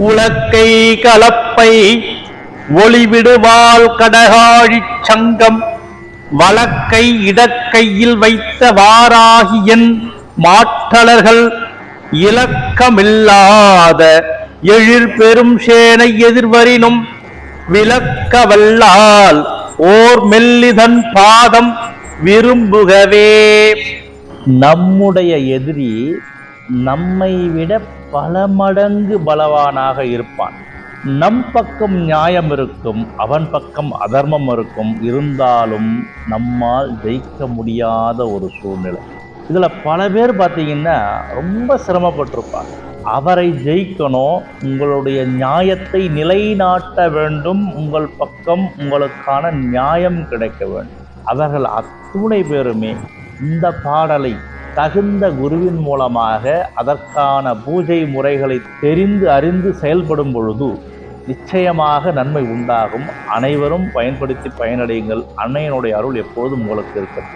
உலக்கை கலப்பை ஒளிவிடுவாள் கடகாழிச் சங்கம் வலக்கை இடக்கையில் வைத்த வாராகியன் மாற்றலர்கள் இலக்கமில்லாத எழில் பெரும் சேனை எதிர்வரினும் விளக்க வல்லால் ஓர் மெல்லிதன் பாதம் விரும்புகவே. நம்முடைய எதிரி நம்மை விட பல மடங்கு பலவானாக இருப்பான். நம் பக்கம் நியாயம் இருக்கும், அவன் பக்கம் அதர்மம் இருக்கும். இருந்தாலும் நம்மால் ஜெயிக்க முடியாத ஒரு சூழ்நிலை. இதுல பல பேர் பார்த்தீங்கன்னா ரொம்ப சிரமப்பட்டிருப்பாங்க. அவரை ஜெயிக்கணும், உங்களுடைய நியாயத்தை நிலைநாட்ட வேண்டும், உங்கள் பக்கம் உங்களுக்கான நியாயம் கிடைக்க வேண்டும். அவர்கள் அத்துணை பேருமே இந்த பாடலை தகுந்த குருவின் மூலமாக அதற்கான பூஜை முறைகளை தெரிந்து அறிந்து செயல்படும் பொழுது நிச்சயமாக நன்மை உண்டாகும். அனைவரும் பயன்படுத்தி பயனடையுங்கள். அன்னையனுடைய அருள் எப்போதும் உங்களுக்கு இருக்கிறது.